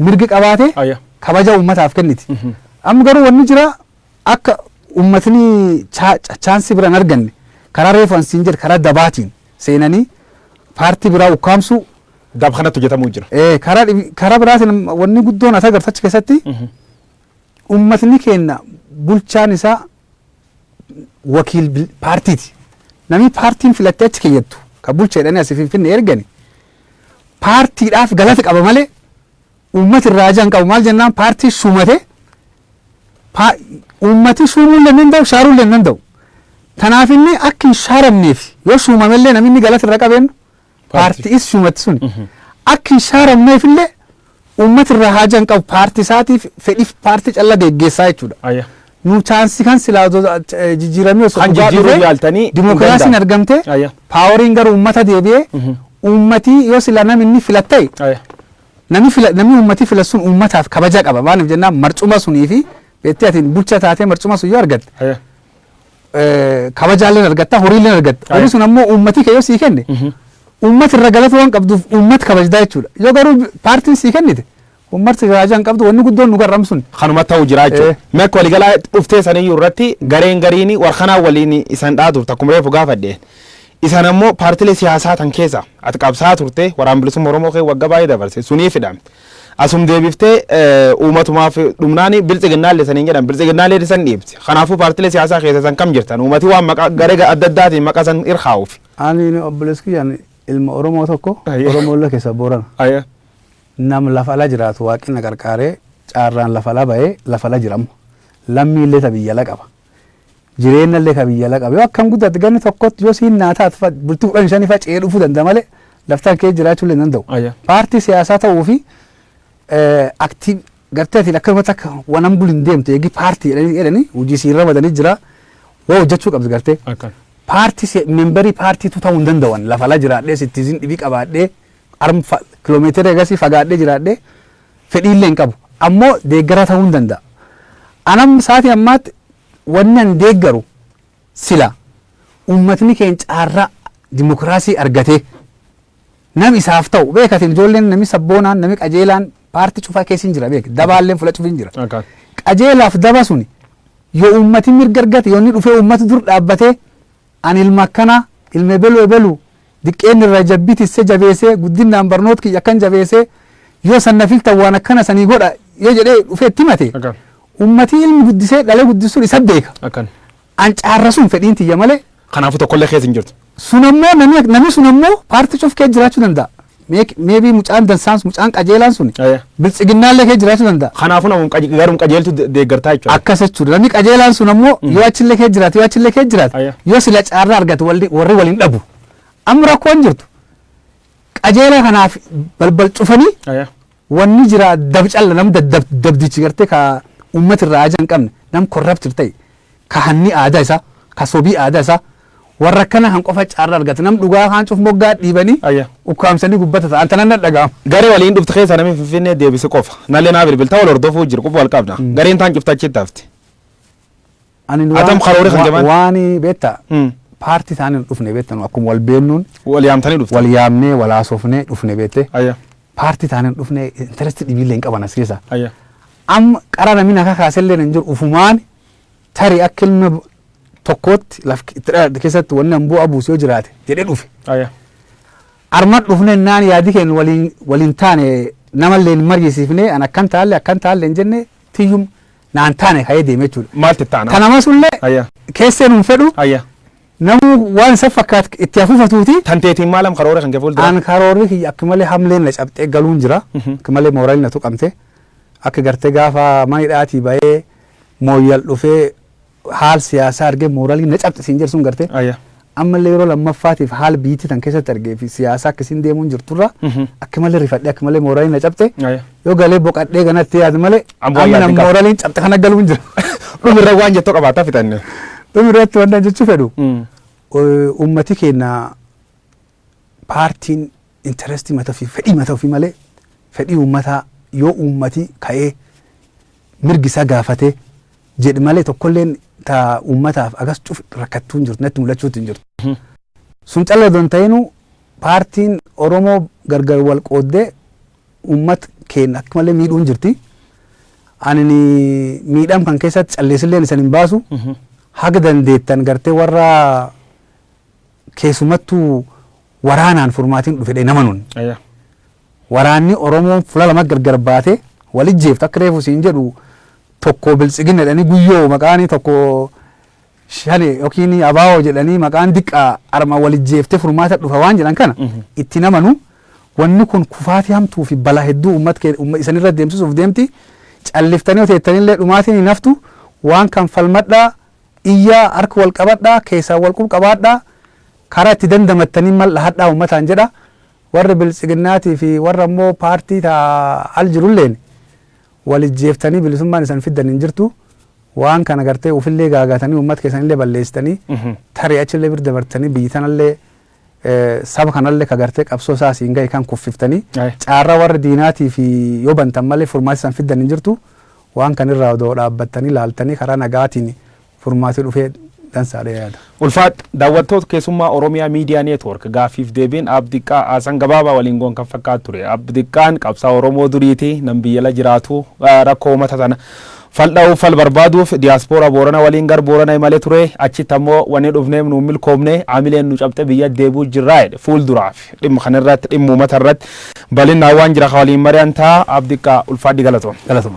mirgi qabaate kabaja uummataaf kenniti amma garuu wanni jira akka uummatni chaansii biraan arganne karaa reefansiin jedhe karaa dabaatiin seenanii paartii biraa ukkaamsu dab kanatti hojjetamuu jira. Karaa biraatiin wanni guddoon as agartu achi keessatti uummatni keenya bulchaan isaa wakiil paartiiti. Namni paartiin filattee achi keeyyattu kan bulcha jedhanii asii finfinne ergani paartiidhaaf galata qaba malee uummata irraa ajaan qabu maal jennaan paartii shumate ummati shuumuullee nan da'u shaaruullee nan da'u. Kanaaf inni akka hin shaaramneef yoo shuumamellee namni galata irra qabeenyu paartiis shuumatti sun akka hin shaaramneef illee ummati irraa haajaan qabu paartii isaatiif fedhiif paartii callaa deeggeessaa jechuudha. Nu chaansi kan silaa jijjiiramee osoo dhufe dimokiraasiin argamte paaworiin gara ummata deebi'ee ummatii yoo sila namni filatte namni ummatii filat sun ummataaf kabaja qaba maaliif jennaan marcuma sunii fi beektee atiin bulcha taatee marcuma sun yoo argatte kabajaaleen argatta horiileen argatta horii sun ammoo ummatii kee yoo sii kenne ummati irra galata waan qabduuf ummat kabajdaa jechuudha yoo garuu paartiin sii kennite ummati kabajaan qabdu wanni guddoon nu garram sun kanuma ta'u jira jechuudha meeqa waliigalaa dhuftee saniyyuu irratti gareen gariini warkanaa waliin isan dhaatu takkuma reefu gaafadheen isan ammoo paartilee siyaasaa tan keessa ati qabsaa turte waraan bilisummaa Oromoo kee waggaa baay'ee dabarse sunii fidame asum deebiftee uumatumaaf dhumnaani biltsiginnaallee saniin jedhan biltsiginnaallee san dhiibti kanaafuu paartilee siyaasaa keessa san kam jirtan uumati waan maqaa garee adda addaatiin maqaa san irkaa'uuf. Ani obboleessi ilma Oromoo tokko Oromoo keessa Boorana. Nam lafa ala jiraatu waaqni qarqaaree caarraan lafa ala ba'ee lafa ala jiramu lammii illee tabiyya la qaba jireenya illee tabiyya la qaba yoo akkam guddatti ganni tokkotti yoo siin naataat bultii 15 faca'ee dhufuu danda'a malee laftaan kee jiraachuu illee danda'u. Paartii siyaasaa ta'uu fi aktiiv garteetiin akkasumatti akka wanan bulin deemte eegi paartii jedhanii hojii siirra madanii jira waa hojjechuu qabdi gartee. Paartii membarii paartiitu ta'uu hin danda'an lafa ala jiraadhee sittiiziin dhibii qabaadhee kiiloomeetira eegasii fagaadhee jiraadhee fedhiillee hin qabu ammoo deeggara ta'uu hin danda'a. Anam sa'aatii ammaatti wanni an deeggaru sila uummatni keenya caarraa dimokiraasii argatee nam isaaf ta'u beekatiin ijoolleen namni sabboonaan namni qajeelaan paartii cufaa keessin jira beek dabaalleen fula cufin jira. Qajeelaaf daba suni yoo uummatni mirga argate yoo inni dhufee uummata dur dhaabbatee ani ilma akkanaa ilma beluu diqqeen irra jabbitisse jabeessee guddinaan barnoota kiyya akkan jabeessee yoo sanna filta waan akkana sanii godha yoo jedhee dhufee itti himate uummatii ilmi guddisee dhalee guddisuun isa beeka. An caarra sun fedhiin tiyya malee. Kanaafuu tokkollee keessa hin jirtu. Sun ammoo namni sun ammoo paartii cufkee jiraachuu danda'a. Meebii mucaan dansaan mucaan qajeelaan sun biltsiginnaallee kee jiraachuu danda'a. Kanaafuu namoonni garuu qajeeltu deeggartaa jechuudha. Akkas jechuudha namni qajeelaan sun ammoo yoo achillee kee jiraate yoo sila caarraa argate warri waliin dhabu. Amma rakkoon jirtu qajeela kanaaf balbal cufanii wanni jira dabcalla nam dabdichi gartee ka uummata irraa ajaan qabne nam korraptir ta'e ka hanni aadaa isaa ka sobii aadaa isaa warra akkana han qofa caarraa argate nam dhugaa kaan cuf moggaa dhiibanii ukkaamsanii gubbata ta'an tanan dhaga'ama. Garee waliin dhufte keessa namni Finfinnee deebise qofa nallee naa bilbilta wal hordofuu jiru qofa wal qabna gareen taan cufta achitti hafti. Atam karoora kan jaban waan beektaa paartii taaneen dhufne beektan akkuma wal beennuun wal yaamtanii dhufte wal yaamnee wal haasofnee dhufne beekte paartii taaneen dhufne intaresti dhibiillee hin qaban as keessa. Amma qara namni akka kaasellee hin jiru ufumaan tarii akka ilma tokkootti keessatti wanni an bu'aa buusee jiraate jedhee dhufe. Armaan dhufne naan yaadi keenya waliin taane namallee hin mariisiifne an akkan taallee hin jenne tiyyum naan taane ka'ee deeme jechuudha. Maalti taana? Kanamas illee keesseen hin fedhu namu waan isa fakkaatu itti hafuufatuuti. Tanteetiin maalam karoora kan gafuul dura? An karoorri kiyya akka malee hamleen na cabxee galuun jira. Akka malee mooraalii na tuqamte. Akka gartee gaafa manidhaatii bahee mooyyal dhufee haal siyaasaa argee mooraalii na cabxe siin jedhu sun gartee. Ammallee yeroo lammaffaatiif haal biitii tan keessatti argee fi siyaasa akkasiin deemuun jirturra akka malee rifadhee akka malee mooraalii na cabxe. Yoo galee boqadhee ganatti yaadu malee amma mooraaliin cabxe kana galuun jira. Dhumirra waan jettoo qabaataa fitanne. Dhumirratti waan jechuu fedhu. Uummati keenya paartiin intarestii mataa fi fedhii mataa ofii malee fedhii uummataa yoo uummati ka'ee mirgisaa gaafatee jedhe malee tokkolleen ta uummataaf agas cuf rakkattuu hin jirtu natti mul'achuutti hin jirtu. Sun callaa don ta'inu paartiin Oromoo gargar wal qooddee uummata keenya akka malee miidhuun jirti. Ani miidham kan keessatti calleessilleen isan hin baasu haga dandeettan gartee warra keessumattuu waraanaan furmaatiin dhufe nama nun. Waraanni Oromoon fuula lama gargar baatee walijjeeftu akka reefu siin jedhu tokko biltsigina jedhanii guyyoo maqaanii tokko shani yookiin abaawoo jedhanii maqaan diqqaa arma walijjeeftee furmaata dhufa waan jedhan kana itti namanu wanni kun kufaatii hamtuu fi balaa hedduu uummata isanirra deemsisuuf deemti calliftanii oteettanillee dhumaatiin hin haftu waan kan falmadhaa iyyaa harka wal qabadhaa keessaa wal qabadhaa karaa itti dandamattanii mal dhahadhaa uummataan jedha warra bilisiginnaatii fi warra immoo paartii al jirulleen walijjeeftanii bilisummaan isan fiddan hin jirtu waan kana gartee ufillee gaagatanii uummata keessanillee balleessitanii tarii achillee bira dabartanii biyyi tanallee saba kanallee ka gartee qabsoo isaa asiin gahe kan kuffiftanii caarraa warra diinaatii fi yoo bantan malee furmaati isan fiddan hin jirtu waan kanirraa odoo dhaabbattanii laaltanii karaa nagaatiin furmaati dhufee dansaadha yaada. Ulfaat daawwattoota keessummaa Oromiyaa Miidiyaa Neetwoork gaaffiif deebiin Abdiqqaa Haasan Gabaabaa waliin goon kan fakkaatu ture. Abdiqqaan qabsaa Oromoo duriiti nam biyyala jiraatu rakkoo uummata sana fal'aa'uuf fal barbaaduuf diiyaaspooraa Boorana waliin gar Boorana imalee ture achitti ammoo wanni dhufneef nu milkoomne aamileen nu cabxe biyya deebuu jirraa jedhe fuulduraaf dhimma kanarratti dhimma uummata irratti bal'inaan waan jira waliin mari'an ta'a Abdiqqaa ulfaaddi galatoom. Galatoom.